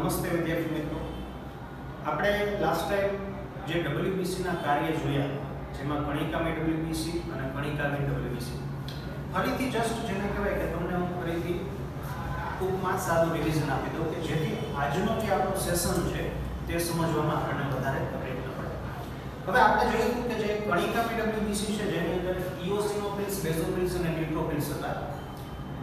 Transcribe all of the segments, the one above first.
નમસ્તે વિદ્યાર્થી મિત્રો, આપણે લાસ્ટ ટાઈમ જે WBC ના કાર્ય જોયા, જેમાં કણિકામય WBC અને કણિકાહીન WBC, ફરીથી જસ્ટ જેને કહેવાય કે તમને હું ફરીથી ટૂંકમાં સારું રિવિઝન આપી દઉં કે જેથી આજનો જે આપણો સેશન છે તે સમજવામાં આપણને વધારે તકલીફ ન પડે. હવે આપણે જોયું કે જે કણિકામય WBC છે જેની અંદર ઇઓસિનોફિલ્સ, બેઝોફિલ્સ અને ન્યુટ્રોફિલ્સ હતા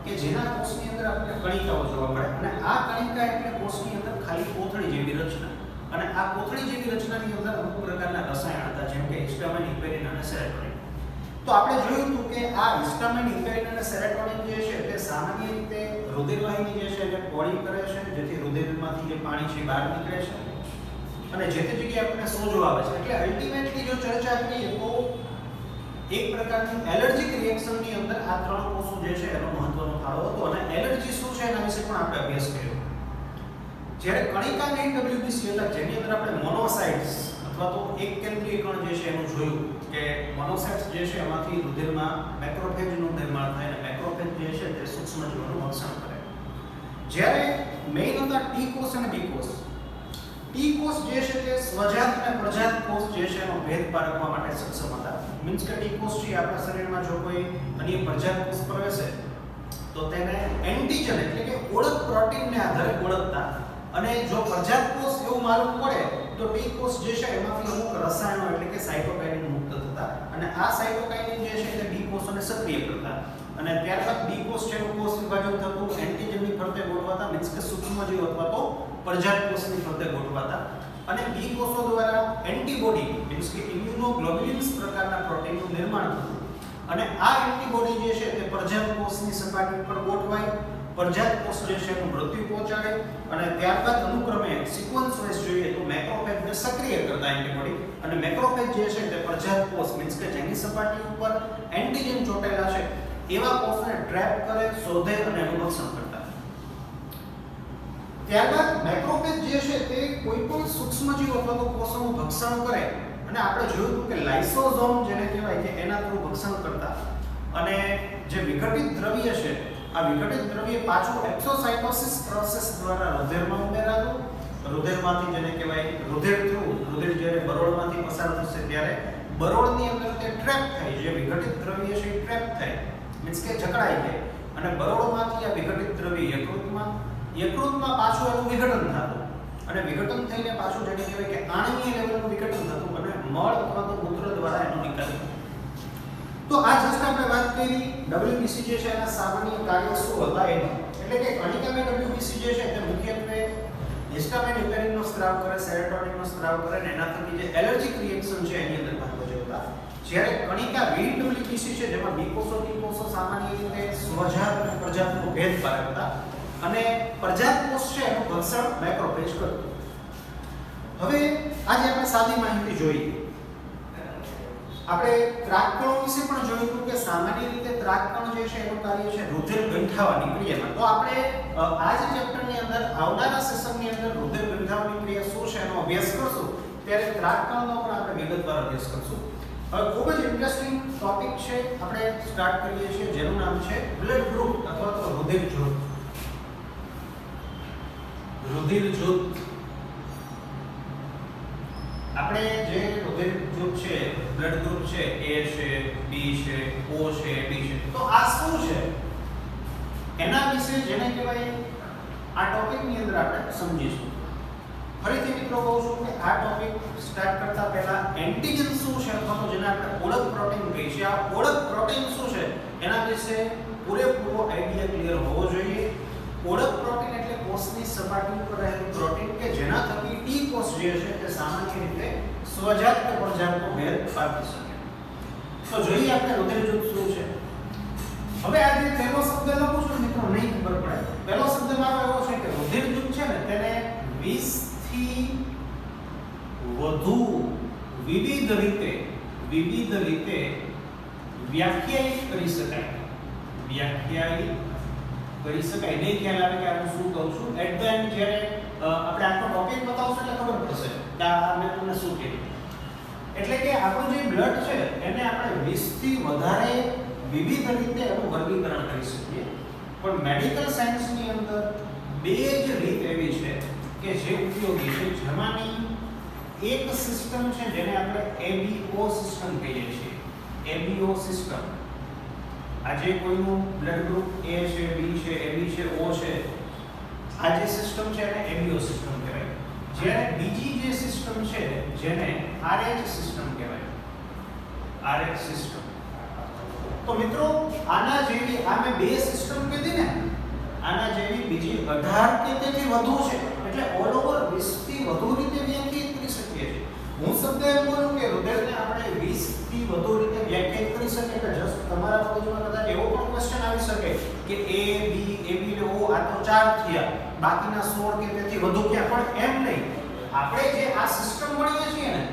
કે જેના કોષની અંદર આપણને કણિકાઓ જોવા મળે અને આ કણિકા એટલે કોષની અંદર ખાલી કોથળી જેવી રચના અને આ કોથળી જેવી રચનાની અંદર અમુક પ્રકારના રસાયણ હતા જેમ કે હિસ્ટામિન, હિપેરિન અને સેરોટોનિન. તો આપણે જોયું હતું કે આ હિસ્ટામિન, હિપેરિન અને સેરોટોનિન જે છે તે સામાન્ય રીતે રુધિરવાહિની જે છે એને પોળી કરે છે જેથી રુધિરમાંથી જે પાણી છે બહાર નીકળે છે અને જે તે જગ્યાએ આપણને સોજો આવે છે. એટલે અલ્ટિમેટલી જો ચર્ચા કરીએ તો એક પ્રકારની એલર્જીક રિએક્શનની અંદર આ ત્રણ કોષો જે છે એનો મહત્વનો ફાળો હતો અને એલર્જી શું છે એના વિશે પણ આપણે અભ્યાસ કર્યો. જ્યારે કણિકાહીન WBC હતા જેની અંદર આપણે મોનોસાઇટ્સ અથવા તો એક કેન્દ્રીય કણ જે છે એનું જોયું કે મોનોસાઇટ્સ જે છે એમાંથી રુધિરમાં મેક્રોફેજનું નિર્માણ થાય અને મેક્રોફેજ જે છે તે સૂક્ષ્મજીવોનું ભક્ષણ કરે. જ્યારે મેઇન હતા ટી કોષ અને બી કોષ. ટી કોષ જે છે તે સ્વજાત અને પ્રજાત કોષ જે છે એનો ભેદ પારખવા માટે સક્ષમ હતા. મીન્સ કે ટી કોષ છે આપણા શરીરમાં જો કોઈ અન્ય પ્રજાત કોષ પ્રવેશે તો તેને એન્ટીજન એટલે કે ઓળખ પ્રોટીનને આધારે ઓળખતા અને જો પ્રજાત કોષ એવું માલુમ પડે તો ટી કોષ જે છે એમાંથી અમુક રસાયણો એટલે કે સાયટોકાઇનિન મુક્ત થતા અને આ સાયટોકાઇનિન જે છે તે બી કોષોને સક્રિય કરતા અને ત્યારબાદ બી કોષ છે કોષ વિભાજન થતું એન્ટીજનની ફરતે ગોઠવાતા મીન્સ કે સૂક્ષ્મજીવ અથવા તો પ્રજાત કોષની ફરતે ગોઠવાતા અને બી કોષો દ્વારા એન્ટીબોડી મીન્સ કે ઇમ્યુનોગ્લોબ્યુલિન્સ પ્રકારના પ્રોટીનનું નિર્માણ થતું અને આ એન્ટીબોડી જે છે તે પ્રજાત કોષની સપાટી પર ગોઠવાય, પ્રજાત કોષ જે છે એનું મૃત્યુ પહોંચાડે અને ત્યારબાદ અનુક્રમે સિક્વન્સ વાઇઝ જોઈએ તો મેક્રોફેજને સક્રિય કરતા એન્ટીબોડી અને મેક્રોફેજ જે છે તે પ્રજાત કોષ મીન્સ કે જેની સપાટી ઉપર એન્ટીજન ચોંટેલા છે એવા કોષને ટ્રેપ કરે, શોધે અને એનું ભક્ષણ કરતા. ત્યારબાદ મેક્રોફેજ જે છે તે કોઈ પણ સૂક્ષ્મજીવ અથવા તો કોષોનું ભક્ષણ કરે અને આપણે જોયું કે લાઇસોઝોમ જેને કહેવાય કે એના થ્રુ ભક્ષણ કરતા અને જે વિઘટિત દ્રવ્ય છે આ વિઘટિત દ્રવ્ય પાછું એક્સોસાઇટોસિસ પ્રોસેસ દ્વારા રુધિરમાં ઉમેરાતું, રુધિરમાંથી જેને કહેવાય રુધિર થ્રુ રુધિર જ્યારે બરોળમાંથી પસાર થશે ત્યારે બરોળની અંદર તે ટ્રેપ થાય, જે વિઘટિત દ્રવ્ય છે એ ટ્રેપ થાય મીન્સ કે જકડાઈ જાય અને બરોળમાંથી આ વિઘટિત દ્રવ્ય યકૃતમાં પાછું એનું વિઘટન થતું અને વિઘટન થઈને પાછું જેને કહેવાય કે આણ્વીય લેવલનું વિઘટન થતું અને મળ અથવા તો મૂત્ર દ્વારા એનો નિકાલ થતો. તો આ જસ્ટ આપણે વાત કરી WBC જે છે એના સામાન્ય કાર્ય શું હતા એનું. એટલે કે કણિકામય WBC જે છે તે મુખ્યત્વે હિસ્ટામિન, હિપેરિનનો સ્ત્રાવ કરે, સેરોટોનિનનો સ્ત્રાવ કરે અને એના થકી જે એલર્જીક રિએક્શન છે એની અંદર ભાગ ભજવતા. જ્યારે કણિકાહીન WBC છે જેમાં બી કોષો, ટી કોષો સામાન્ય રીતે સ્વજાત અને પ્રજાતનો ભેદ પારખતા અને પ્રજાત કોષ છે એનું ભક્ષણ મેક્રોફેજ કરતું. હવે આજે આપણે સાદી માહિતી જોઈએ. આપણે ત્રાકકણો વિશે પણ જોયું હતું કે સામાન્ય રીતે ત્રાકકણ જે છે એનું કાર્ય છે રુધિર ગંઠાવાની ક્રિયામાં. તો આપણે આ જ ચેપ્ટરની અંદર આવનારા સેશનની અંદર રુધિર ગંઠાવાની ક્રિયા શું છે એનો અભ્યાસ કરશું ત્યારે ત્રાકકણનો પણ આપણે વિગતવાર અભ્યાસ કરશું. હવે ખૂબ જ ઇન્ટરેસ્ટિંગ ટોપિક છે, આપણે સ્ટાર્ટ કરીએ છીએ જેનું નામ છે બ્લડ ગ્રુપ અથવા તો રુધિર જૂથ. રુધિર જૂથ આપણે જે રુધિર જૂથ છે, બ્લડ ગ્રુપ છે, A છે, B છે, O છે, D છે, તો આ શું છે એના વિશે જેને કહેવાય આ ટોપિકની અંદર આપણે સમજીશું. ફરીથી મિત્રો કહું છું કે આ ટોપિક સ્ટાર્ટ કરતા પહેલા એન્ટીજન શું છે અથવા તો જેને આપણે ઓળખ પ્રોટીન કહીએ છીએ, આ ઓળખ પ્રોટીન શું છે એના વિશે પૂરેપૂરો આઈડિયા ક્લિયર હોવો જોઈએ. ઓળખ પ્રોટીન એટલે કોષની સપાટી ઉપર રહેલું પ્રોટીન કે જેના થકી ટી કોષ જે છે તે સામાન્ય રીતે સ્વજાત કે પ્રજાતનો ભેદ પારખી શકે. તો જોઈએ આપણે રુધિર જૂથ શું છે. હવે આ જે પહેલો શબ્દ લખું છું મિત્રો નહીં ખબર પડે. પહેલો શબ્દ મારો એવો છે કે રુધિર જૂથ છે ને તેને 20 થી વધુ વિવિધ રીતે વ્યાખ્યાયિત કરી શકાય. કરી શકાય નહીં ખ્યાલ આવે કે આપણે શું કહું છું. એટ ધ એન્ડ જ્યારે આપણે આખો ટોપિક બતાવશું એટલે ખબર પડશે કે આ મેં તમને શું કીધું. એટલે કે આપણું જે બ્લડ છે એને આપણે 20 થી વધારે વિવિધ રીતે એનું વર્ગીકરણ કરી શકીએ. પણ મેડિકલ સાયન્સની અંદર બે જ રીત એવી છે કે જે ઉપયોગી છે, જેમાંની એક સિસ્ટમ છે જેને આપણે ABO સિસ્ટમ કહીએ છીએ। ABO સિસ્ટમ, આ જે કોઈનું બ્લડ ગ્રુપ A છે, B છે, AB છે, O છે, આ જે સિસ્ટમ છે એને ABO સિસ્ટમ કહેવાય। જ્યારે બીજી જે સિસ્ટમ છે જેને RH સિસ્ટમ કહેવાય, RH સિસ્ટમ। તો મિત્રો આના જેવી આ મેં બે સિસ્ટમ કીધી ને, આના જેવી બીજી 18 કે તેથી વધુ છે, એટલે ઓલ ઓવર 20 થી વધુ રીતે વ્યાખ્યાયિત કરી શકીએ છીએ। હું શબ્દ એમ બોલું કે હૃદયને આપણે 20 થી વધુ રીતે વ્યાખ્યાયિત કરી શકીએ, એટલે જસ્ટ તમારા મગજમાં કદાચ એવો પણ ક્વેશ્ચન આવી શકે કે A B AB ને O આ તો 4 થયા, બાકીના 16 કે તેથી વધુ ક્યાં, પણ એમ નહીં। આપણે જે આ સિસ્ટમ ભણીએ છીએ ને,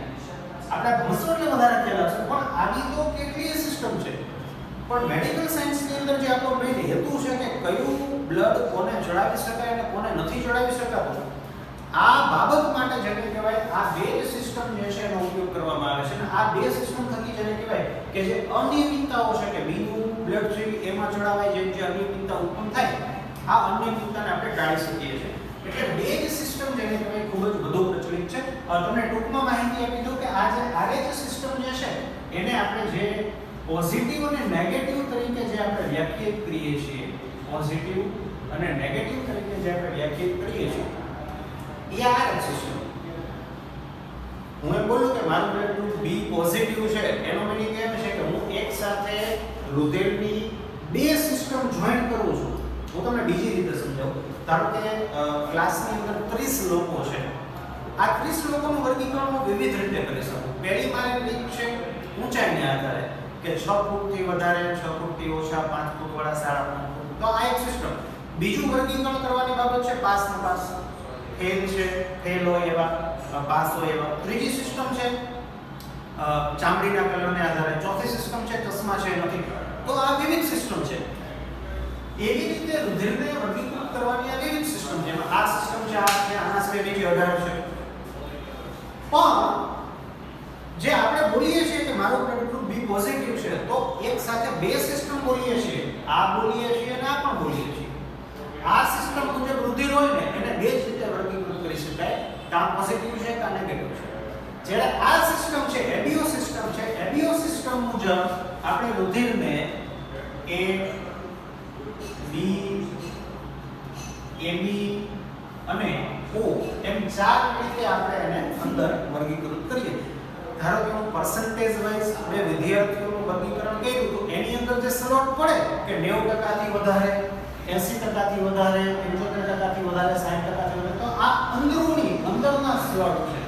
આપણે ભણશો એટલે વધારે ખ્યાલ આવશે, પણ આવી તો કેટલી સિસ્ટમ છે। પણ મેડિકલ સાયન્સની અંદર જે આપણો મેઇન હેતુ છે કે કયું બ્લડ કોને ચડાવી શકાય અને કોને નથી ચડાવી શકાતું, આ બાબત માટે જેને કહેવાય આ બે સિસ્ટમ જે છે એનો ઉપયોગ કરવામાં આવે છે। અને આ બે સિસ્ટમ થકી જેને કહેવાય કે જે અનિયમિતતાઓ છે કે બીનું બ્લડ છે એમાં ચડાવાય, જેમ જે અનિયમિતતા ઉત્પન્ન થાય, આ અનિયમિતતાને આપણે ટાળી શકીએ છીએ। એટલે બે જ સિસ્ટમ જેને કહેવાય ખૂબ જ વધુ પ્રચલિત છે। તમને ટૂંકમાં માહિતી આપી દઉં કે આ જે RH સિસ્ટમ જે છે એને આપણે જે પોઝિટિવ અને નેગેટિવ તરીકે જે આપણે વ્યાખ્યાયિત કરીએ છીએ, પોઝિટિવ અને નેગેટિવ તરીકે જે આપણે વ્યાખ્યાયિત કરીએ છીએ એ RH સિસ્ટમ। હું એમ બોલું કે મારું બ્લડ ગ્રુપ B પોઝિટિવ છે, એનો મીનિંગ એમ છે કે હું એક સાથે રુધિરની બે સિસ્ટમ જોઈન કરું છું। હું તમને બીજી રીતે સમજાવું। ધારો કે ક્લાસની અંદર 30 લોકો છે, આ 30 લોકોનું વર્ગીકરણ હું વિવિધ રીતે કરી શકું। પહેલી મારી રીત છે ઊંચાઈને આધારે કે 6 ફૂટથી વધારે, 6 ફૂટથી ઓછા, 5 ફૂટ વાળા, 5.5 ફૂટ, તો આ એક સિસ્ટમ। બીજું વર્ગીકરણ કરવાની બાબત છે પાસ ના પાસ, ફેલ છે, ફેલ હોય એવા, પાસ હોય એવા। ત્રીજી સિસ્ટમ છે ચામડીના કલરને આધારે, ચોથી સિસ્ટમ છે ચશ્મા છે નથી। તો આ વિવિધ સિસ્ટમ છે। એવી રીતે રુધિરને વર્ગીકૃત કરવાની આ વિવિધ સિસ્ટમ છે। આ સિસ્ટમ છે, આ છે, આના સિવાય બીજી 18 છે। પણ જે આપણે બોલીએ છીએ કે મારું બ્લડ ગ્રુપ B પોઝિટિવ છે, તો એક સાથે બે સિસ્ટમ બોલીએ છીએ, આ બોલીએ છીએ અને આ પણ બોલીએ છીએ। આ સિસ્ટમ મુજબ રુધિર હોય ને એને બે જ રીતે વર્ગીકૃત કરી શકાય, કાં પોઝિટિવ છે કાં નેગેટિવ છે। જ્યારે આ સિસ્ટમ છે ABO સિસ્ટમ છે, ABO સિસ્ટમ મુજબ આપણે રુધિરને A B AB અને O એમ ચાર રીતે આપણે એને અંદર વર્ગીકૃત કરીએ। ધારો કે હું પર્સન્ટેજ વાઇઝ બે વિદ્યાર્થીઓનું વર્ગીકરણ કર્યું તો એની અંદર જે સ્લોટ પડે કે 90% થી વધારે, 80% થી વધારે, 75% થી વધારે, 60% થી વધારે, તો આ અંદરૂની અંદરના સ્લોટ છે।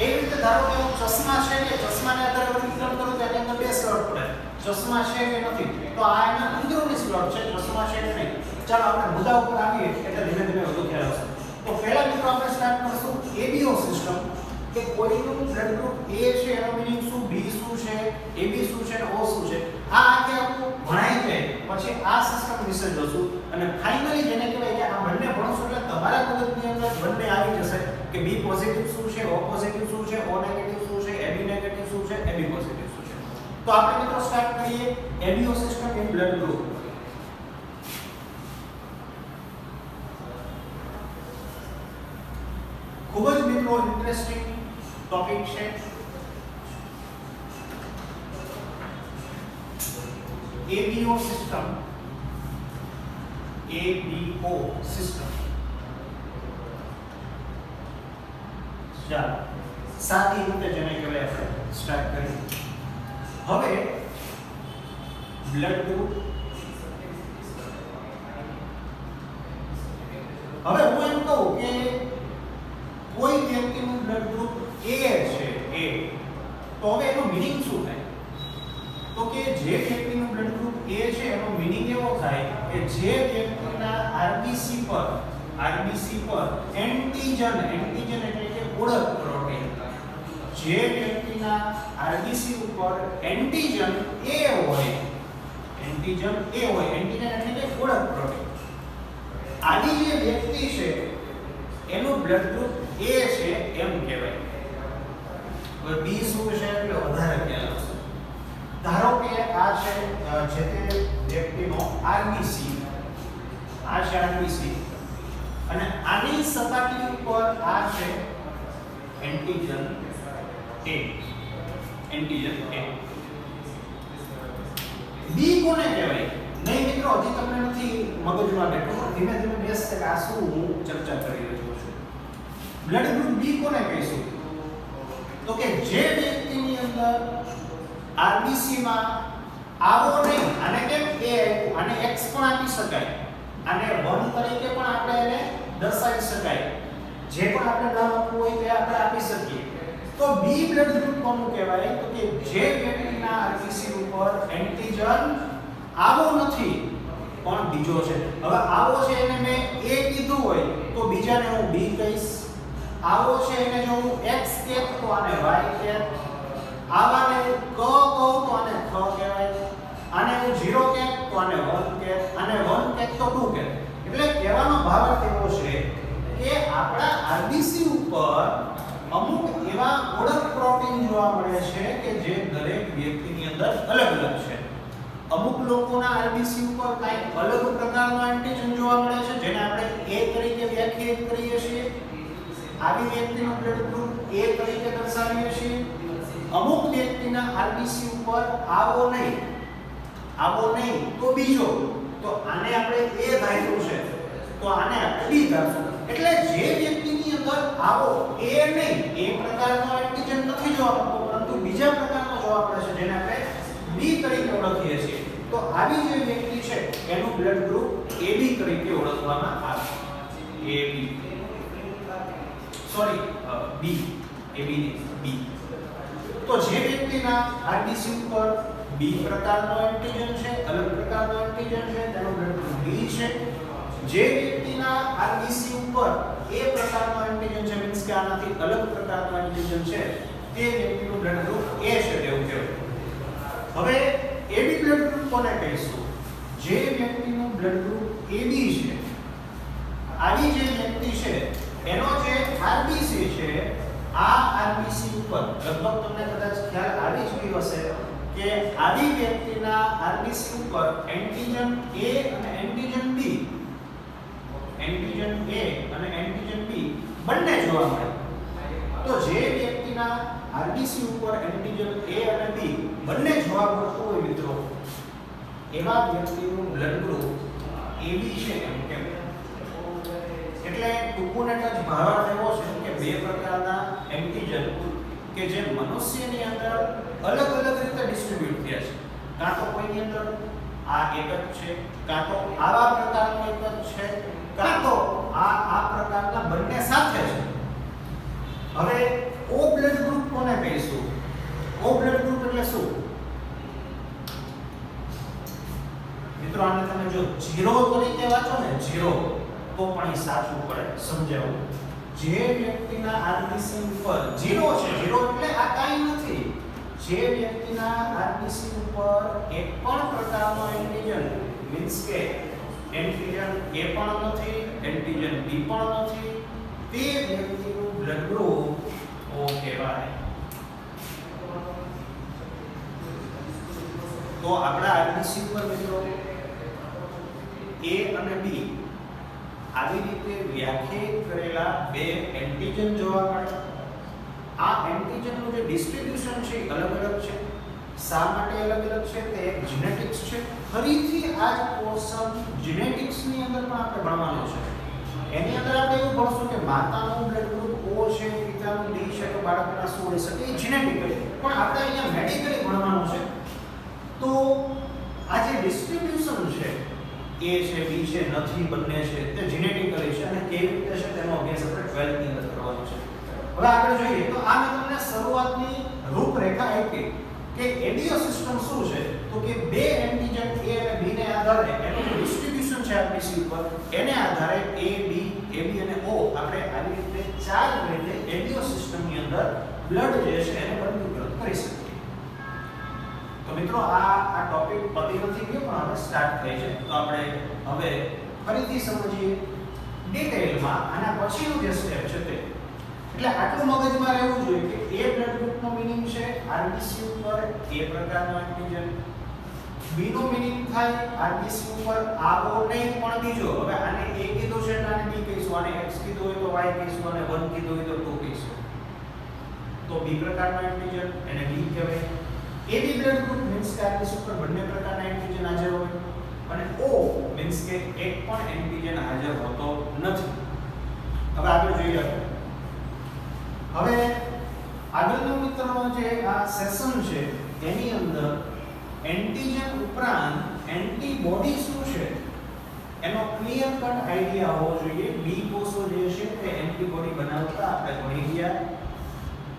એ રીતે ધારો કે હું ચશ્મા છે કે ચશ્માને આધારે વર્ગીકરણ કરું તો એની અંદર બે સ્લોટ પડે, ચશ્મા છે કે નથી, તો આ એના અંદરૂની સ્લોટ છે, ચશ્મા છે કે નહીં। ચાલો આપણે મુદ્દા ઉપર આવીએ એટલે ધીમે ધીમે વધુ ખ્યાલ આવશે। તો પહેલા મિત્રો આપણે સ્ટાર્ટ કરશું ABO સિસ્ટમ, કે કોઈનું બ્લડ ગ્રુપ A છે એનો મીનિંગ શું, B શું છે, AB શું છે અને O શું છે, આ આખે આખું ભણાઈ જાય પછી આ સિસ્ટમ વિશે જોશું। અને ફાઇનલી જેને કહેવાય કે આ બંને ભણશો એટલે તમારા મગજની અંદર બંને આવી જશે કે B પોઝિટિવ શું છે, O પોઝિટિવ શું છે, O નેગેટિવ શું છે, AB નેગેટિવ શું છે, AB પોઝિટિવ શું છે। તો આપણે મિત્રો સ્ટાર્ટ કરીએ ABO system in blood group. ખૂબ જ મિત્રો ઇન્ટરેસ્ટિંગ ટોપિક છે। ABO system, ABO system. ચાલો સાદી રીતે જેને કહેવાય આપણે સ્ટાર્ટ કરીએ। હવે બ્લડ ગ્રુપ, હવે હું એમ કહું કે કોઈ વ્યક્તિનું બ્લડ ગ્રુપ A છે, A, તો હવે એનો મીનિંગ શું થાય? તો કે જે વ્યક્તિનું બ્લડ ગ્રુપ A છે એનો મીનિંગ એવો થાય કે જે વ્યક્તિના RBC પર એન્ટીજન એટલે કે ઓળખ પ્રોટીન, જે વ્યક્તિના RBC ઉપર એન્ટીજન A હોય, એન્ટીજન એટલે કે ઓળખ પ્રોટીન, આની જે વ્યક્તિ છે એનું બ્લડ ગ્રુપ A છે એમ કહેવાય। હવે B શું છે એટલે વધારે ખ્યાલ આવશે। ધારો કે આ છે જે તે વ્યક્તિનો RBC, આ છે RBC, અને આની સપાટી ઉપર આ છે એન્ટિજન A. Antigen A. બી કોને કહેવાય? નહીં મિત્રો, હજી તમને નથી મગજમાં બેઠું, ધીમે ધીમે બેસશે કે આ શું હું ચર્ચા કરી રહ્યો છું. બ્લડ ગ્રુપ બી કોને કહીશું? તો કે જે વ્યક્તિની અંદર આરબીસી માં આવો નહીં, આને કેમ A આપ્યું, આને X પણ આપી શકાય, આને 1 તરીકે પણ આપણે એને દર્શાવી શકાય, જે પણ આપણે નામ આપવું હોય તે આપણે આપી શકીએ. તો બી બ્લડ ગ્રુપ કોનું કહેવાય? તો કે જે વ્યક્તિના આરબીસી ઉપર એન્ટિજન આવો નથી પણ બીજો છે. હવે આવો છે એને મેં A કીધું હોય તો બીજાને હું B કહીશ. આવો છે એને જો હું X કહેત તો આને Y કહેત. આવાને ક કહું તો આને ખ કહેવાય. આને હું 0 કહેત તો આને 1 કહેત. આને 1 કહેત તો 2 કહેત. એટલે કહેવાનો ભાવાર્થ એવો છે કે આપણા આરબીસી ઉપર અમુક એવા ઓળખ પ્રોટીન જોવા મળે છે કે જે દરેક વ્યક્તિની અંદર અલગ અલગ છે. અમુક લોકોના આરબીસી ઉપર કંઈક અલગ પ્રકારનો એન્ટિજન જોવા મળે છે જેને આપણે A તરીકે વ્યાખ્યાયિત કરીએ છીએ. આવી વ્યક્તિનું બ્લડ ગ્રુપ A તરીકે દર્શાવીએ છીએ. અમુક વ્યક્તિના આરબીસી ઉપર આવો નહીં તો બીજો, તો આને આપણે A ધાર્યું છે તો આને આપણે B ધારશું. એટલે જે વ્યક્તિની અંદર આવો A નહીં, એ પ્રકારનો એન્ટિજન નથી જોવા મળતો પરંતુ બીજા પ્રકારનો જોવા મળે છે જેને આપણે B તરીકે ઓળખીએ છીએ. તો આવી જે વ્યક્તિ છે એનું બ્લડ ગ્રુપ AB તરીકે ઓળખવામાં આવે છે. AB સોરી B AB નહીં B. તો જે વ્યક્તિના આરબીસી ઉપર B પ્રકારનો એન્ટિજન છે, અલગ પ્રકારનો એન્ટિજન છે, તેનું બ્લડ ગ્રુપ B છે. જે વ્યક્તિના આરબીસી ઉપર A પ્રકારનો એન્ટિજન છે, મીન્સ કે આનાથી અલગ પ્રકારનો એન્ટિજન છે, તે વ્યક્તિનું બ્લડ ગ્રુપ A છે તેવું કહેવાય. હવે AB બ્લડ ગ્રુપ કોને કહીશું? જે વ્યક્તિનું બ્લડ ગ્રુપ AB છે, આવી જે વ્યક્તિ છે એનો જે આરબીસી છે, આ આરબીસી ઉપર લગભગ તમને કદાચ ખ્યાલ આવી જ ગયો હશે કે આવી વ્યક્તિના આરબીસી ઉપર એન્ટિજન A અને એન્ટિજન B, એન્ટિજન A અને એન્ટિજન B બંને જોવા મળે. તો જે વ્યક્તિના આરબીસી ઉપર એન્ટિજન A અને B બંને જોવા મળતું હોય મિત્રો, એવા વ્યક્તિનું બ્લડ ગ્રુપ AB છે એમ કેમ. એટલે ટૂંકું જ ભાવાર્થ એવો છે કે બે પ્રકારના એન્ટિજન કે જે મનુષ્યની અંદર અલગ અલગ રીતે ડિસ્ટ્રીબ્યુટ થયા છે. કાં તો કોઈની અંદર આ એક જ છે, કાં તો આવા પ્રકારનો એક જ છે, કાં તો આ પ્રકારના બંને સાથે છે. હવે O બ્લડ ગ્રુપ કોને કહીશું? O બ્લડ ગ્રુપ એટલે શું? મિત્રો આને તમે જો 0 તરીકે વાંચો ને 0 તો પણ એ સાચું પડે સમજાવું. જે વ્યક્તિના આરબીસી ઉપર 0 છે, 0 એટલે આ કાઈ નથી. જે વ્યક્તિના આરબીસી ઉપર એક પણ પ્રકારનો એન્ટિજન, મીન્સ કે એન્ટિજન A પણ નથી, એન્ટિજન B પણ નથી, તે વ્યક્તિનું બ્લડ ગ્રુપ O કહેવાય. તો આપણા આરબીસી ઉપર મિત્રો A અને B આવી રીતે વ્યાખ્યાયિત કરેલા બે એન્ટિજન જોવા મળે. આ એન્ટિજનનું જે ડિસ્ટ્રીબ્યુશન છે અલગ અલગ છે. શા માટે અલગ અલગ છે તે એક જીનેટિક્સ છે. ફરીથી આ જ પોર્શન જીનેટિક્સની અંદર પણ આપણે ભણવાનું છે. એની અંદર આપણે એવું ભણશું કે માતાનું બ્લડ ગ્રુપ O છે, પિતાનું D છે, તો બાળકના શું હોઈ શકે, એ જીનેટિકલી. પણ આપણે અહીંયા મેડિકલી ભણવાનું છે. તો આ જે ડિસ્ટ્રીબ્યુશન છે A છે, B છે, નથી, બંને છે, તે જીનેટિકલી છે અને કેવી રીતે છે તેનો અભ્યાસ આપણે 12th ની અંદર કરવાનો છે. હવે આગળ જોઈએ તો આ મેં તમને શરૂઆતની રૂપરેખા આપી કે એડિયો સિસ્ટમ શું છે. તો કે બે એન્ટિજન A અને B ને આધારે એનું જે ડિસ્ટ્રીબ્યુશન છે આરબીસી ઉપર એને આધારે A, B, AB અને O આપણે આવી રીતે ચાર રીતે એડિયો સિસ્ટમની અંદર બ્લડ જે છે એને વર્ગીકૃત કરી શકીએ. તો મિત્રો આ ટોપિક પતી નથી ગયો પણ હવે સ્ટાર્ટ થઈ છે. તો આપણે હવે ફરીથી સમજીએ ડિટેલમાં આના પછીનું જે સ્ટેપ છે તે. એટલે આટલું મગજમાં રહેવું જોઈએ કે A બ્લડ ગ્રુપનો મીનિંગ છે આરબીસી ઉપર A પ્રકારનો એન્ટિજન, B નો મીનિંગ થાય આરબીસી ઉપર આવો નહીં પણ બીજો. હવે આને A કીધું છે એટલે આને B કહીશું, આને X કીધું હોય તો Y કહીશું અને 1 કીધું હોય તો 2 કહીશું. તો B પ્રકારનો એન્ટિજન એને B કહેવાય. AB બ્લડ ગ્રુપ મીન્સ કે આરબીસી ઉપર બંને પ્રકારના એન્ટિજન હાજર હોય અને O મીન્સ કે એક પણ એન્ટિજન હાજર હોતો નથી. હવે આગળ જોઈએ. હવે આગળનો મિત્રનો જે આ સેશન છે એની અંદર એન્ટિજન ઉપરાંત એન્ટીબોડી શું છે એનો ક્લિયર કટ આઈડિયા હોવો જોઈએ. બી કોષો જે છે તે એન્ટીબોડી બનાવતા આપણે ભણી ગયા.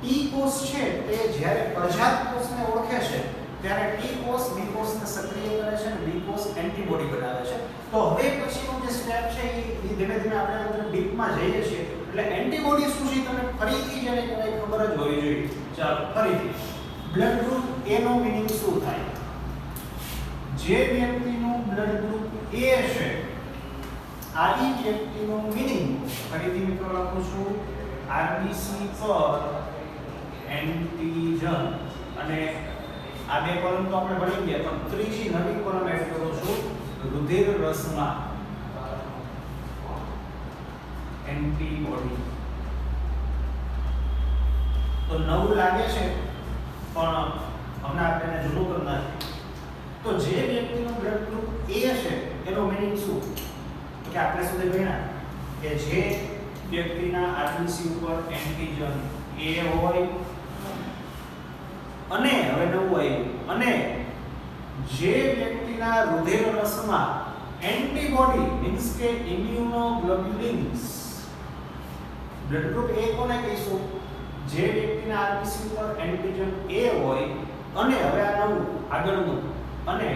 ટી કોષ છે તે જ્યારે પ્રજાત કોષને ઓળખે છે ત્યારે ટી કોષ બી કોષને સક્રિય કરે છે અને બી કોષ એન્ટીબોડી બનાવે છે. તો હવે પછીનું જે સ્ટેપ છે એ ધીમે ધીમે આપણે અંદર ડીપમાં જઈએ છીએ. એટલે એન્ટીબોડી શું છે તમને ફરીથી જેને કહેવાય ખબર જ હોવી જોઈએ. ચાલો ફરીથી બ્લડ ગ્રુપ A નો મીનિંગ શું થાય? જે વ્યક્તિનું બ્લડ ગ્રુપ A છે આવી વ્યક્તિનું મીનિંગ ફરીથી મિત્રો લખું છું RBC પર એન્ટિજન અને આ બે કોલમ તો આપણે ભણી ગયા પણ ત્રીજી નવી કોલમ એડ કરું છું રુધિર રસમાં એન્ટીબોડી. તો નવું લાગે છે પણ હમણાં આપણે એને જૂનું કરી નાખીએ. તો જે વ્યક્તિનું બ્લડ ગ્રુપ A છે એનો મીનિંગ શું? કે આપણે સુધી ભણ્યા કે જે વ્યક્તિના આરબીસી ઉપર એન્ટિજન A હોય અને હવે નવું આવ્યું અને જે વ્યક્તિના રુધિર રસમાં એન્ટીબોડી મીન્સ કે ઇમ્યુનોગ્લોબ્યુલિન્સ. બ્લડ ગ્રુપ A કોને કહીશું? જે વ્યક્તિના આરબીસી ઉપર એન્ટિજન A હોય અને હવે આ નવું આગળનું અને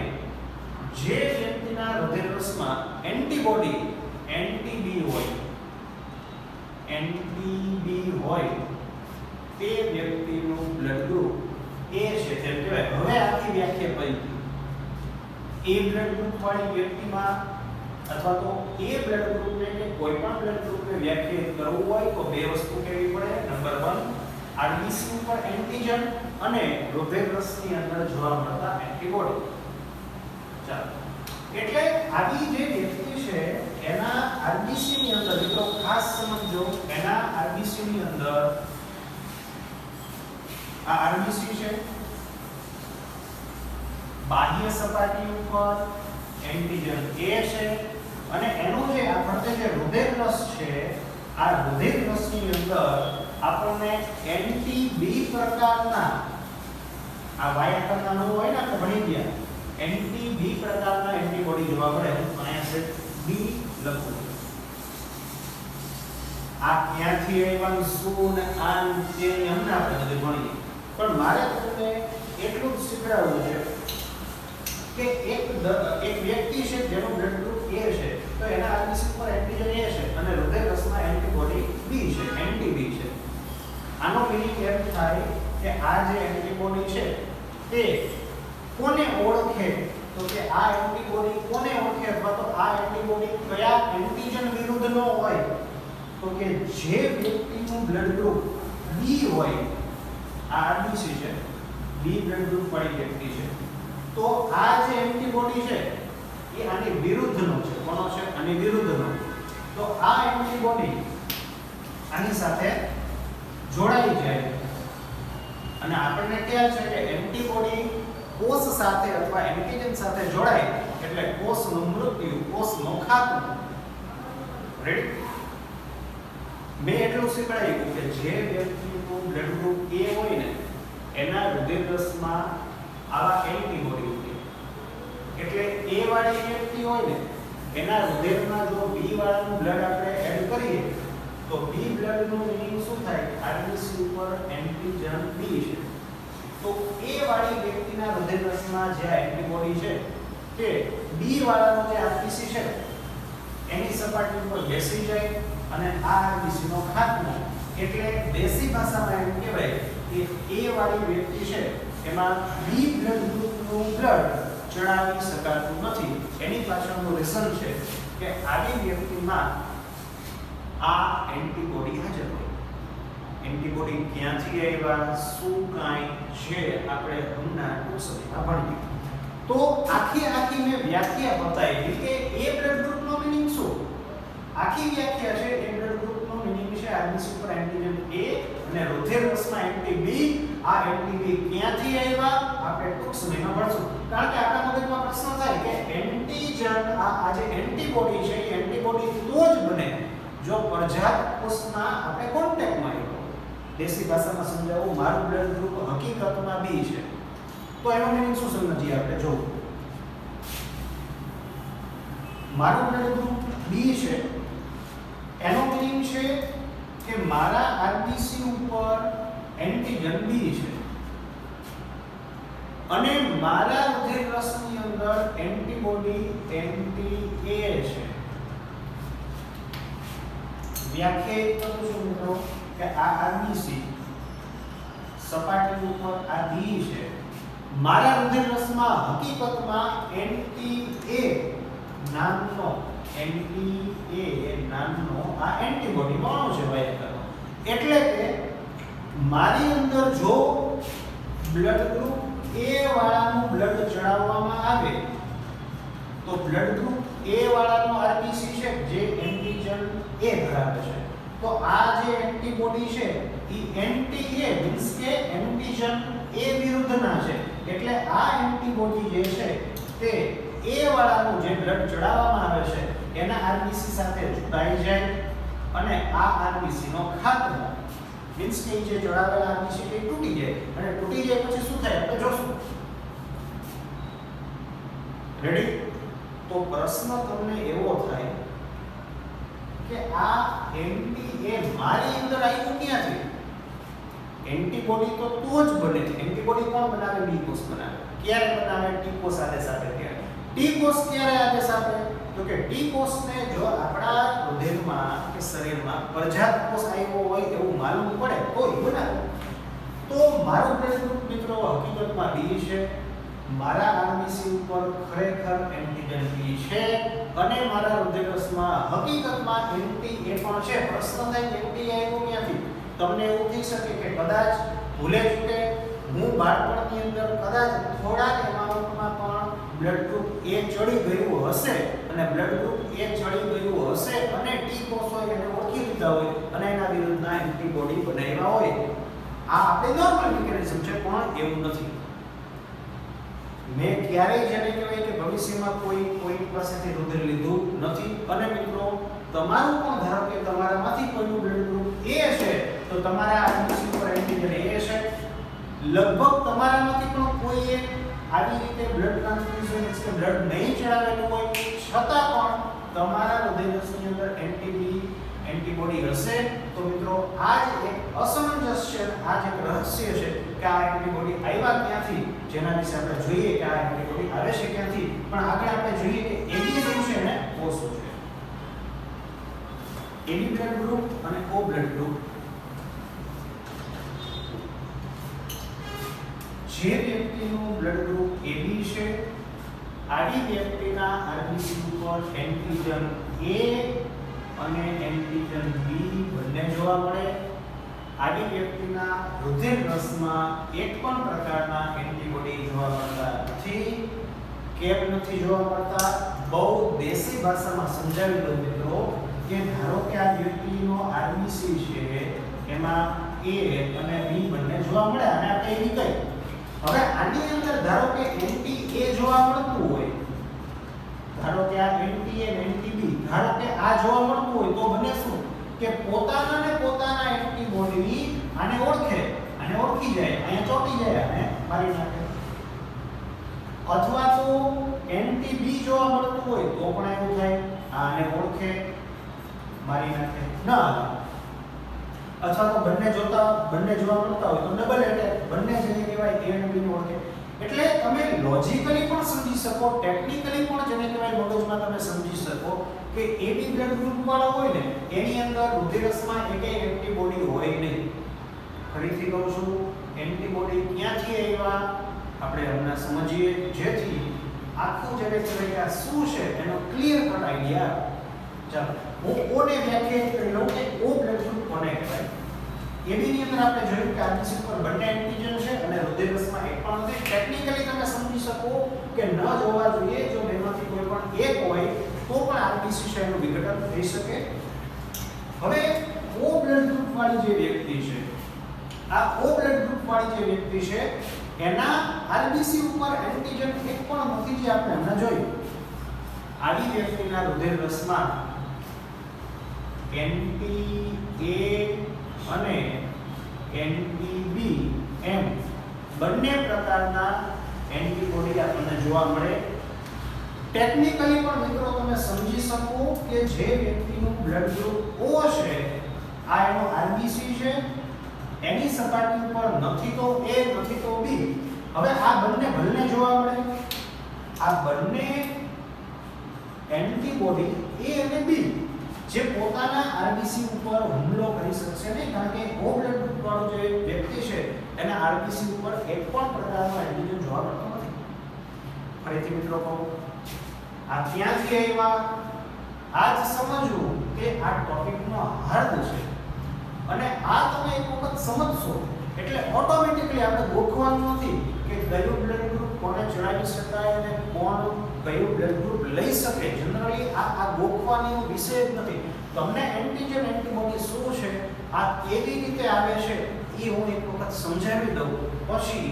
જે વ્યક્તિના રુધિર રસમાં એન્ટીબોડી એન્ટી-B હોય તે વ્યક્તિનું બ્લડ ગ્રુપ A છે તેમ કહેવાય. હવે આખી વ્યાખ્યા પડી. A બ્લડ ગ્રુપ વાળી વ્યક્તિમાં અથવા તો A બ્લડ ગ્રુપને કે કોઈ પણ બ્લડ ગ્રુપને વ્યાખ્યાયિત કરવું હોય તો બે વસ્તુ કેવી પડે. નંબર 1 આરબીસી ઉપર એન્ટિજન અને રુધિર રસની અંદર જોવા મળતા એન્ટીબોડી. ચાલો એટલે આવી જે વ્યક્તિ છે એના આરબીસી ની અંદર મિત્રો ખાસ સમજો એના આરબીસી ની અંદર આ આરબીસી છે બાહ્ય સપાટી ઉપર એન્ટિજન A છે અને એનું જે આ ફરતે જે રુધિર રસ છે આ રુધિર રસની અંદર આપણને એન્ટી-B પ્રકારના આ Y આકારના નું હોય ને આપણે ભણી ગયા એન્ટી-B પ્રકારના એન્ટીબોડી જોવા મળે. અહીંયા છે B લખું. આ ક્યાંથી આવ્યા શું ને આ તે હમણાં આપણે બધું ભણીએ પણ મારે તમને એટલું જ શીખડાવવું છે કે એક વ્યક્તિ છે જેનું બ્લડ ગ્રુપ A છે તો એના આરબીસી પર એન્ટિજન A છે અને રુધિર રસમાં એન્ટીબોડી B છે એન્ટી-B છે. આનો મીનિંગ એમ થાય કે આ જે એન્ટીબોડી છે તે કોને ઓળખે તો કે આ એન્ટીબોડી કોને ઓળખે અથવા તો આ એન્ટીબોડી કયા એન્ટિજન વિરુદ્ધનો હોય તો કે જે વ્યક્તિનું બ્લડ ગ્રુપ B હોય આ આરબીસી છે B બ્લડ ગ્રુપ વાળી વ્યક્તિ છે તો આ જે એન્ટીબોડી છે એ આની વિરુદ્ધનો છે. કોનો છે? આની વિરુદ્ધનો. તો આ એન્ટીબોડી આની સાથે જોડાઈ જાય અને આપણને ખ્યાલ છે કે એન્ટીબોડી કોષ સાથે અથવા એન્ટિજન સાથે જોડાય એટલે કોષનું મૃત્યુ કોષનું ખાતું. રેડી? મેં એટલું શીખવાડ્યું કે જે વ્યક્તિનું બ્લડ ગ્રુપ A હોય ને એના રુધિર રસમાં આવા એન્ટીબોડી હોય એટલે A વાળી વ્યક્તિ હોય ને એના રુધિરમાં જો B વાળાનું બ્લડ આપણે એડ કરીએ તો B બ્લડનું મીનિંગ શું થાય? આરબીસી ઉપર એન્ટિજન B છે તો A વાળી વ્યક્તિના રુધિર રસમાં જે એન્ટીબોડી છે કે B વાળાનો જે આરબીસી છે એની સપાટી ઉપર બેસી જાય અને આ આરબીસી નો ખાત્મો એટલે દેશી ભાષામાં એમ કહેવાય કે A વાળી વ્યક્તિ છે એમાં B બ્લડ ગ્રુપનું બ્લડ ચડાવી શકાતું નથી. એની પાછળનું રીઝન છે કે આવી વ્યક્તિમાં આ એન્ટીબોડી હાજર હોય. એન્ટીબોડી ક્યાંથી આવ્યા શું કાંઈ છે આપણે હમણાં ટૂંક સમયમાં ભણીએ. તો આખી મેં વ્યાખ્યા બતાવી કે એ બ્લડ ગ્રુપનો મીનિંગ શું. આખી વ્યાખ્યા છે એ બ્લડ ગ્રુપનો મીનિંગ છે આરબીસી પર એન્ટીજન એ અને રુધિર રસમાં એન્ટી બી. આ એન્ટી બી ક્યાંથી આવ્યા આપણે ટૂંક સમયમાં ભણશું. કારણ કે આપણા મગજમાં પ્રશ્ન થાય કે એન્ટીજન આ જે એન્ટીબોડી છે એ એન્ટીબોડી તો જ બને જો પ્રજાત કોષના આપણે કોન્ટેક્ટમાં આવ્યો. દેશી ભાષામાં સમજાવું, મારું બ્લડ ગ્રુપ હકીકતમાં બી છે. તો એનો મીનિંગ શું સમજીએ આપણે જો. મારું બ્લડ ગ્રુપ બી છે એનો મીનિંગ છે કે મારા આરબીસી ઉપર એન્ટીજન બી છે અને મારા રુધિર રસની અંદર એન્ટીબોડી એન્ટી એ છે. વ્યાખ્યાયિત કરું છું મિત્રો કે આ આરબીસી સપાટી ઉપર આ બી છે. મારા રુધિર રસમાં હકીકતમાં એન્ટી એ નામનો આ એન્ટીબોડી કોનો છે વાયકરનો. એટલે કે મારી અંદર જો બ્લડ ગ્રુપ એ વાળાનું બ્લડ ચડાવવામાં આવે તો બ્લડ ગ્રુપ એ વાળાનો આરબીસી છે જે એન્ટીજન એ ધરાવે છે. તો આ જે એન્ટીબોડી છે એ એન્ટી એ મીન્સ કે એન્ટીજન એ વિરુદ્ધના છે. એટલે આ એન્ટીબોડી જે છે તે એ વાળાનું જે બ્લડ ચડાવવામાં આવે છે એના આરબીસી સાથે જોડાઈ જાય અને આ આરબીસી નો ખાત્મો મીન્સ કે જે ચડાવેલા આરબીસી એ તૂટી જાય અને તૂટી જાય પછી શું થાય આપણે જોશું. રેડી? તો પ્રશ્ન તમને એવો થાય કે આ એન્ટી એ મારી અંદર આવ્યું ક્યાંથી? એન્ટીબોડી તો જ બને છે. એન્ટીબોડી કોણ બનાવે? બી કોષ બનાવે. ક્યારે બનાવે? ટી કોષ સાથે ત્યારે. ટી કોષ ક્યારે આવે સાથે? તો કે ટી કોષને જો આપણા રુધિરમાં કે શરીરમાં પ્રજાત કોષ આવ્યો હોય એવું માલુમ પડે તો એ બનાવે. તો મારું બ્લડ ગ્રુપ મિત્રો હકીકતમાં બી છે. મારા આરબીસી ઉપર ખરેખર એન્ટીજન બી છે અને મારા રુધિર રસમાં હકીકતમાં એન્ટી એ પણ છે. પ્રશ્ન થાય એન્ટી આવ્યો ક્યાંથી? તમને એવું થઈ શકે કે કદાચ ભૂલે ચૂકે હું બાળપણની અંદર કદાચ થોડા એમાઉન્ટમાં પણ બ્લડ ગ્રુપ એ ચડી ગયું હશે અને બ્લડ ગ્રુપ એ ચડી ગયું હશે અને ટી કોષો એને ઓળખી લીધા હોય અને એના વિરુદ્ધના એન્ટીબોડી બનાવ્યા હોય. આ આપણે નોર્મલ મિકેનિઝમ છે પણ એવું નથી. મેં ક્યારેય જેને કહેવાય કે ભવિષ્યમાં કોઈ પાસેથી રુધિર લીધું નથી. અને મિત્રો તમારું પણ ધારો કે તમારામાંથી કોઈનું બ્લડ ગ્રુપ એ છે તો તમારા આરબીસી પર એન્ટીજન એ છે. લગભગ તમારામાંથી પણ કોઈએ આવી રીતે બ્લડ ટ્રાન્સફ્યુઝન એટલે બ્લડ નહીં ચડાવેલું હોય છતાં પણ તમારા રુધિરની અંદર એન્ટીબોડી હશે. તો મિત્રો આ જ એક અસમંજસ છે, આ જ એક રહસ્ય છે કે આ એન્ટીબોડી આવ્યા ક્યાંથી, જેના વિશે આપણે જોઈએ કે આ એન્ટીબોડી આવે છે ક્યાંથી. પણ આગળ આપણે જોઈએ કે એબી શું છે ને ઓ શું છે. એબી બ્લડ ગ્રુપ અને ઓ બ્લડ ગ્રુપ જે વ્યક્તિનું બ્લડ ગ્રુપ AB છે આવી વ્યક્તિના આરબીસી ઉપર એન્ટીજન A અને એન્ટીજન B બંને જોવા મળે. આવી વ્યક્તિના રુધિર રસમાં એક પણ પ્રકારના એન્ટીબોડી જોવા મળતા નથી. કેમ નથી જોવા મળતા? બહુ દેશી ભાષામાં સમજાવી દઉં મિત્રો કે ધારો કે આ વ્યક્તિનો આરબીસી છે એમાં A અને B બંને જોવા મળે અને આપણે એવી કઈ. હવે આની અંદર ધારો કે એન્ટી A જોવા મળતું હોય, ધારો કે આ એન્ટી A અને એન્ટી B, ધારો કે આ જોવા મળતું હોય તો બને શું કે પોતાના એન્ટીબોડી આને ઓળખે, આને ઓળખી જાય, અહીંયા ચોંટી જાય અને મારી નાખે. અથવા તો એન્ટી B જોવા મળતું હોય તો પણ એવું થાય, આને ઓળખે, મારી નાખે. ના, અથવા તો બંને જોવા મળતા હોય તો ડબલ એટેક, બંને જેને કહેવાય A અને B ને ઓળખે. એટલે તમે લોજિકલી પણ સમજી શકો, ટેકનિકલી પણ જેને કહેવાય મગજમાં તમે સમજી શકો કે AB બ્લડ ગ્રુપ વાળો હોય ને એની અંદર રુધિરરસમાં એકેય એન્ટીબોડી હોય નહીં. ફરીથી કહું છું, એન્ટીબોડી ક્યાંથી આવ્યા આપણે હમણાં સમજીએ, જેથી આખું જેને કહેવાય શું છે એનો ક્લિયર કટ આઈડિયા. ચાલો હું O ને વ્યાખ્યાયિત કરી લઉં કે O બ્લડ ગ્રુપ કોને કહેવાય. AB ની અંદર આપણે જોયું કે RBC ઉપર બંને એન્ટિજન છે અને હૃદયરસમાં એક પણ નથી. ટેકનિકલી તમે સમજી શકો કે ન જોવા જોઈએ, જો બેમાંથી કોઈ પણ એક હોય તો પણ RBC છે એનું વિઘટન થઈ શકે. હવે O બ્લડ ગ્રુપ વાળી જે વ્યક્તિ છે, આ O બ્લડ ગ્રુપ વાળી જે વ્યક્તિ છે એના RBC ઉપર એન્ટિજન એક પણ નથી, જે આપણે હમણાં જોયું. આવી વ્યક્તિના હૃદયરસમાં NTA અને NTB એમ બંને પ્રકારના એન્ટીબોડી આપણને જોવા મળે. ટેકનિકલી પણ મિત્રો તમે સમજી શકો કે જે વ્યક્તિનું બ્લડ ગ્રુપ O છે, આ એનો RBC છે, એની સપાટી ઉપર નથી તો A નથી તો B. હવે આ બંને ભલને જોવા મળે. આ બંને એન્ટીબોડી A અને B જે પોતાના RBC ઉપર હુમલો કરી શકશે નહીં, કારણ કે O બ્લડ ગ્રુપ વાળો જે વ્યક્તિ છે એના RBC ઉપર એક પણ પ્રકારનો એન્ટીજન જોવા મળતો નથી. ફરીથી મિત્રો કહું, આ ક્યાંથી આવ્યા આ જ સમજવું કે આ ટોપિકનો હાર્દ છે, અને આ તમે એક વખત સમજશો એટલે ઓટોમેટિકલી આપણે ગોખવાનું નથી કે કયું બ્લડ ગ્રુપ કોને ચડાવી શકાય અને કોણ કયું બ્લડ ગ્રુપ લઈ શકે. જનરલી આ ગોખવાનો વિષય જ નથી. તમને એન્ટીજન એન્ટીબોડી શું છે, આ કેવી રીતે આવે છે એ હું એક વખત સમજાવી દઉં, પછી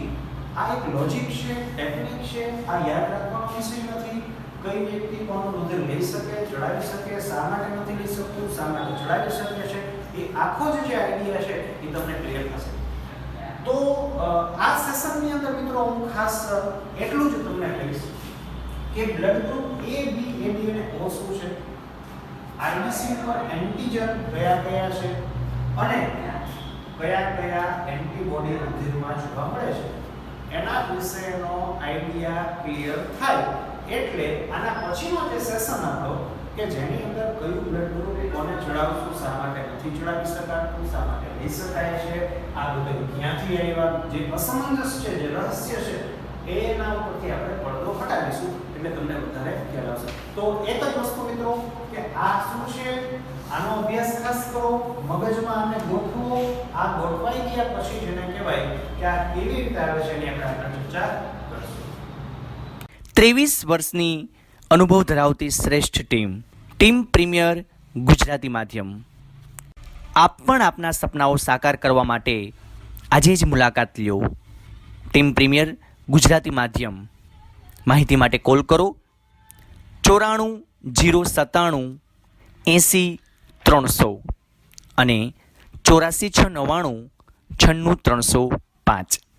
આ એક લોજિક છે, ટેકનિક છે, આ યાદ રાખવાનો વિષય નથી. કઈ વ્યક્તિ કોનું રુધિર લઈ શકે, ચડાવી શકે, શા માટે નથી લઈ શકતું, શા માટે ચડાવી શકે છે, એ આખો જે આઈડિયા છે એ તમને ક્લિયર થશે. તો આ સેશનની અંદર મિત્રો હું ખાસ એટલું જ તમને કહીશ કે blood group A, B, AB અને O શું છે, RBC પર એન્ટીજન કયા કયા છે અને કયા કયા એન્ટીબોડી રુધિરમાં જોવા મળે છે, એના વિશેનો આઈડિયા ક્લિયર થાય. એટલે આના પછીનો જે સેશન આપણો કે જેની અંદર કયું બ્લડ ગ્રુપ કોને ચડાવશું, શા માટે નથી ચડાવી શકાતું, શા માટે લઈ શકાય છે, આ બધું ક્યાંથી આવ્યા, જે અસમંજસ છે, જે રહસ્ય છે, એના ઉપરથી આપણે પડદો હટાવીશું એટલે તમને વધારે ખ્યાલ આવશે. તો એક જ વસ્તુ મિત્રો કે આ શું છે, આનો અભ્યાસ ખાસ કરો, મગજમાં આને ગોઠવો. આ ગોઠવાઈ ગયા પછી જેને કહેવાય કે આ કેવી રીતે આવે છે એની આપણે આગળ ચર્ચા કરીશું. 23 વર્ષની અનુભવ ધરાવતી શ્રેષ્ઠ ટીમ પ્રીમિયર ગુજરાતી માધ્યમ. આપ પણ આપના સપનાઓ સાકાર કરવા માટે આજે જ મુલાકાત લ્યો. ટીમ પ્રીમિયર ગુજરાતી માધ્યમ. માહિતી માટે કોલ કરો 94 097 80 300 અને 84 699 96 305.